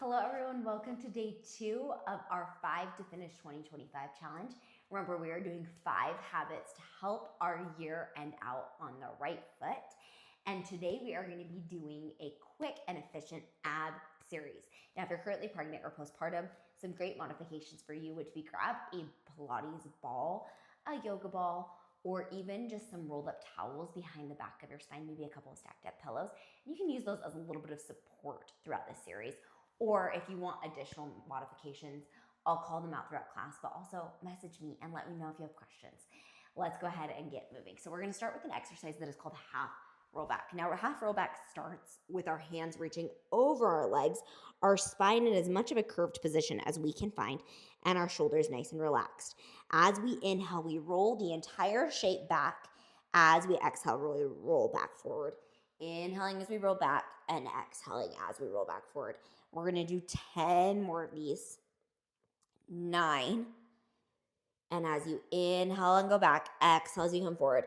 Hello everyone, welcome to day 2 of our 5 to Finish 2025 challenge. Remember, we are doing 5 habits to help our year end out on the right foot. And today we are going to be doing a quick and efficient ab series. Now, if you're currently pregnant or postpartum, some great modifications for you would be grab a Pilates ball, a yoga ball, or even just some rolled up towels behind the back of your spine, maybe a couple of stacked up pillows. And you can use those as a little bit of support throughout this series. Or if you want additional modifications, I'll call them out throughout class, but also message me and let me know if you have questions. Let's go ahead and get moving. So we're gonna start with an exercise that is called half rollback. Now, our half rollback starts with our hands reaching over our legs, our spine in as much of a curved position as we can find, and our shoulders nice and relaxed. As we inhale, we roll the entire shape back. As we exhale, really roll back forward. Inhaling as we roll back and exhaling as we roll back forward. We're going to do 10 more of these. 9. And as you inhale and go back, exhale as you come forward.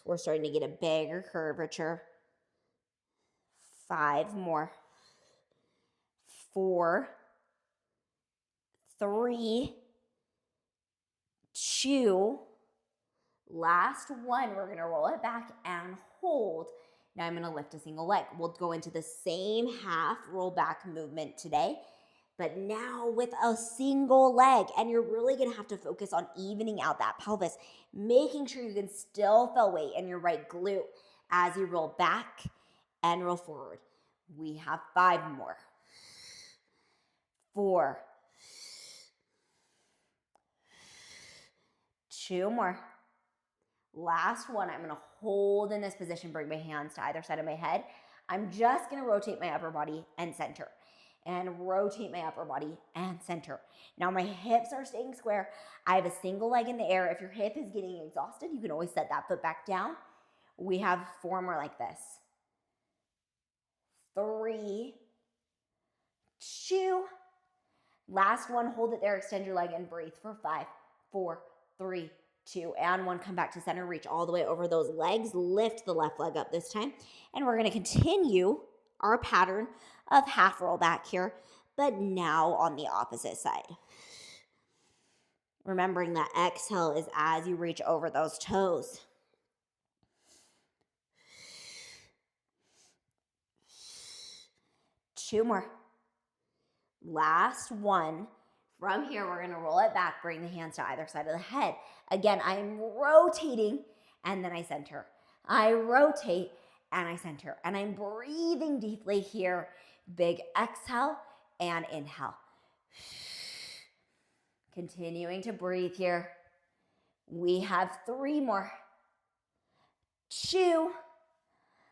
We're starting to get a bigger curvature. 5 more. 4, 3, 2. Last one, we're going to roll it back and hold. Now I'm going to lift a single leg. We'll go into the same half roll back movement today, but now with a single leg. And you're really going to have to focus on evening out that pelvis, making sure you can still feel weight in your right glute as you roll back and roll forward. We have 5 more. 4, 2 more. Last one, I'm going to hold in this position, bring my hands to either side of my head. I'm just going to rotate my upper body and center. And rotate my upper body and center. Now my hips are staying square. I have a single leg in the air. If your hip is getting exhausted, you can always set that foot back down. We have 4 more like this. 3, 2. Last one, hold it there, extend your leg and breathe for 5, 4, 3, 2, and 1. Come back to center, reach all the way over those legs, lift the left leg up this time. And we're gonna continue our pattern of half roll back here, but now on the opposite side. Remembering that exhale is as you reach over those toes. 2 more. Last one. From here, we're going to roll it back, bring the hands to either side of the head. Again, I'm rotating and then I center. I rotate and I center. And I'm breathing deeply here. Big exhale and inhale. Continuing to breathe here. We have 3 more. 2.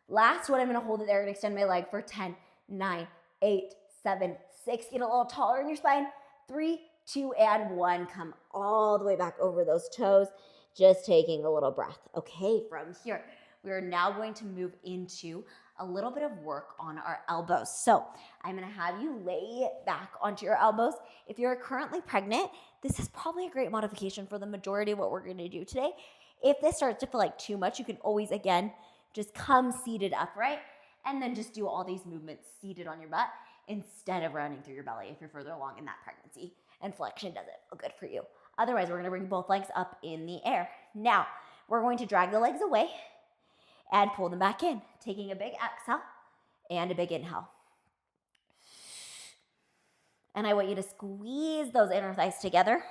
Last one, I'm going to hold it there and extend my leg for 10, 9, 8, 7, 6. Get a little taller in your spine. 3, 2, and 1. Come all the way back over those toes. Just taking a little breath. Okay, from here, we are now going to move into a little bit of work on our elbows. So I'm going to have you lay back onto your elbows. If you're currently pregnant, this is probably a great modification for the majority of what we're going to do today. If this starts to feel like too much, you can always, again, just come seated upright and then just do all these movements seated on your butt instead of rounding through your belly if you're further along in that pregnancy and flexion doesn't feel good for you. Otherwise, we're going to bring both legs up in the air. Now, we're going to drag the legs away and pull them back in, taking a big exhale and a big inhale. And I want you to squeeze those inner thighs together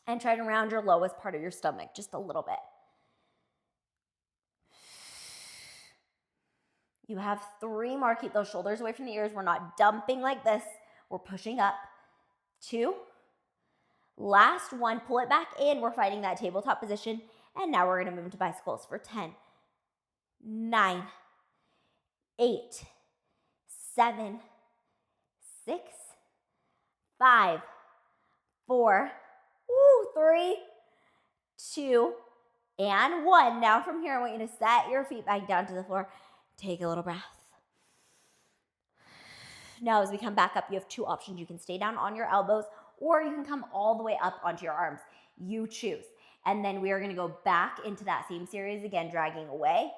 and try to round your lowest part of your stomach just a little bit. You have 3 more. Keep those shoulders away from the ears. We're not dumping like this. We're pushing up. 2. Last one. Pull it back in. We're fighting that tabletop position. And now we're going to move into bicycles for 10, 9, 8, 7, 6, 5, 4, 3, 2, and 1. Now from here, I want you to set your feet back down to the floor. Take a little breath. Now, as we come back up, you have 2 options. You can stay down on your elbows, or you can come all the way up onto your arms. You choose. And then we are going to go back into that same series again, dragging away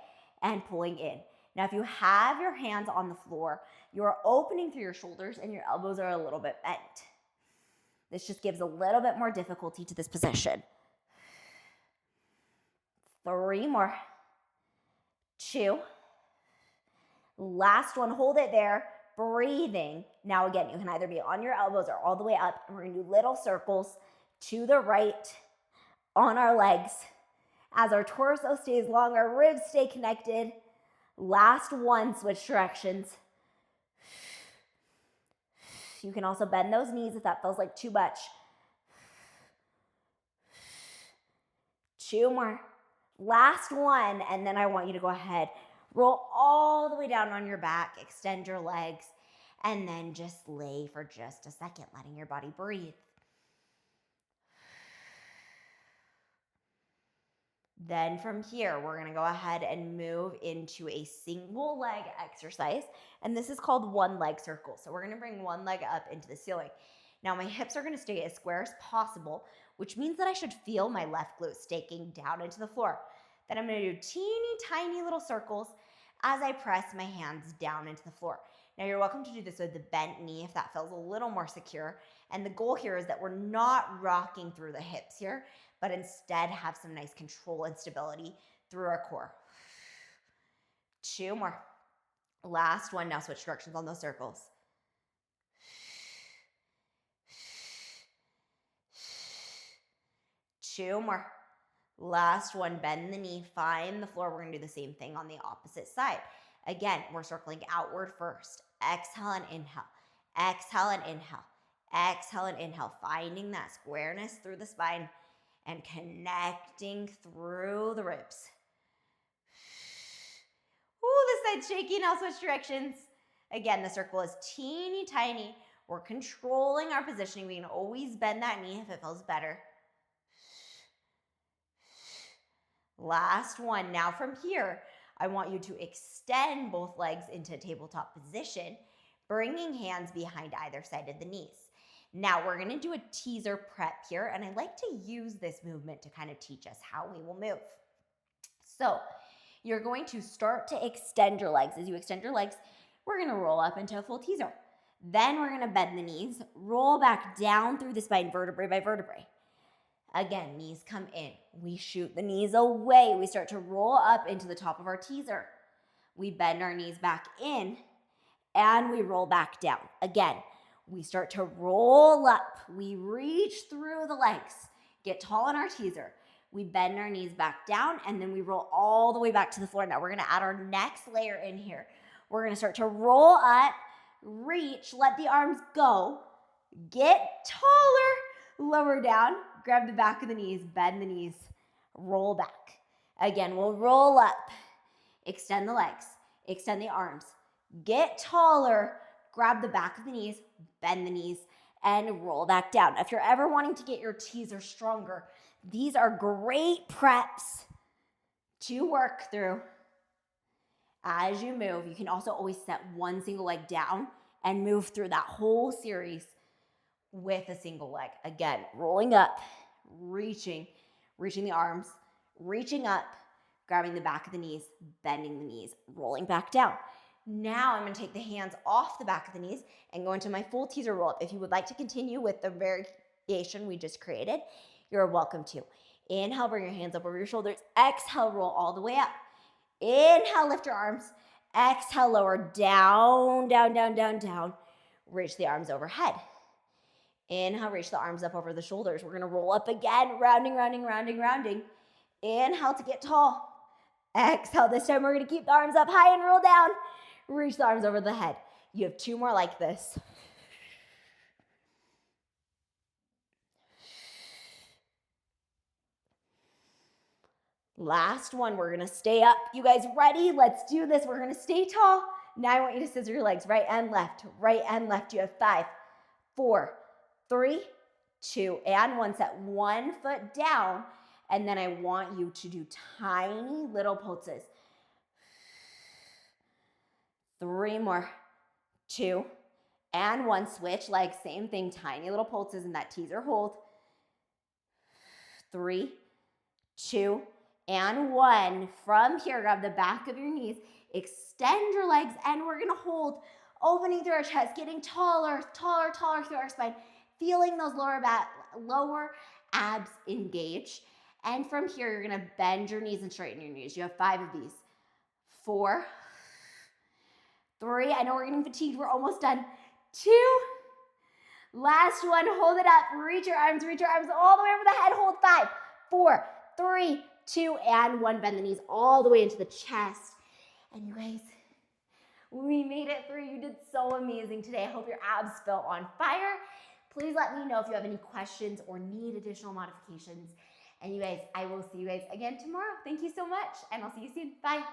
and pulling in. Now, if you have your hands on the floor, you're opening through your shoulders and your elbows are a little bit bent. This just gives a little bit more difficulty to this position. 3 more. 2. Last one, hold it there, breathing. Now again, you can either be on your elbows or all the way up, and we're gonna do little circles to the right on our legs. As our torso stays long, our ribs stay connected. Last one, switch directions. You can also bend those knees if that feels like too much. 2 more. Last one, and then I want you to go ahead, roll all the way down on your back, extend your legs, and then just lay for just a second, letting your body breathe. Then from here, we're gonna go ahead and move into a single leg exercise. And this is called one leg circle. So we're gonna bring one leg up into the ceiling. Now my hips are gonna stay as square as possible, which means that I should feel my left glute staking down into the floor. Then I'm gonna do teeny tiny little circles as I press my hands down into the floor. Now you're welcome to do this with the bent knee if that feels a little more secure. And the goal here is that we're not rocking through the hips here, but instead have some nice control and stability through our core. 2 more. Last one, now switch directions on those circles. 2 more. Last one, bend the knee, find the floor. We're gonna do the same thing on the opposite side. Again, we're circling outward first. Exhale and inhale. Exhale and inhale. Exhale and inhale. Finding that squareness through the spine and connecting through the ribs. Ooh, this side's shaky. Now switch directions. Again, the circle is teeny tiny. We're controlling our positioning. We can always bend that knee if it feels better. Last one. Now from here, I want you to extend both legs into tabletop position, bringing hands behind either side of the knees. Now we're gonna do a teaser prep here, and I like to use this movement to kind of teach us how we will move. So you're going to start to extend your legs. As you extend your legs, we're gonna roll up into a full teaser. Then we're gonna bend the knees, roll back down through the spine vertebrae by vertebrae. Again, knees come in. We shoot the knees away. We start to roll up into the top of our teaser. We bend our knees back in and we roll back down. Again, we start to roll up. We reach through the legs, get tall in our teaser. We bend our knees back down and then we roll all the way back to the floor. Now we're gonna add our next layer in here. We're gonna start to roll up, reach, let the arms go, get taller, lower down, grab the back of the knees, bend the knees, roll back. Again, we'll roll up, extend the legs, extend the arms, get taller, grab the back of the knees, bend the knees, and roll back down. If you're ever wanting to get your teaser stronger, these are great preps to work through as you move. You can also always set one single leg down and move through that whole series with a single leg. Again, rolling up, reaching the arms, reaching up, grabbing the back of the knees, bending the knees, rolling back down. Now I'm gonna take the hands off the back of the knees and go into my full teaser roll up. If you would like to continue with the variation we just created, you're welcome to. Inhale, bring your hands up over your shoulders. Exhale, roll all the way up. Inhale, lift your arms. Exhale, lower, down, down, down, down, down. Reach the arms overhead. Inhale, reach the arms up over the shoulders. We're gonna roll up again, rounding, rounding, rounding, rounding. Inhale to get tall. Exhale, this time we're gonna keep the arms up high and roll down. Reach the arms over the head. You have 2 more like this. Last one, we're gonna stay up. You guys ready? Let's do this. We're gonna stay tall. Now I want you to scissor your legs, right and left, right and left. You have 5, 4, 3, 2, and 1. Set one foot down, and then I want you to do tiny little pulses. 3 more, 2, and 1. Switch legs, same thing, tiny little pulses in that teaser hold. 3, 2, and 1. From here, grab the back of your knees, extend your legs, and we're gonna hold, opening through our chest, getting taller, taller, taller through our spine, feeling those lower abs engage. And from here, you're gonna bend your knees and straighten your knees. You have 5 of these. 4, 3, I know we're getting fatigued, we're almost done. 2, last one, hold it up, reach your arms all the way over the head, hold 5, 4, 3, 2, and 1, bend the knees all the way into the chest. And you guys, we made it through. You did so amazing today. I hope your abs felt on fire. Please let me know if you have any questions or need additional modifications. And you guys, I will see you guys again tomorrow. Thank you so much, and I'll see you soon. Bye.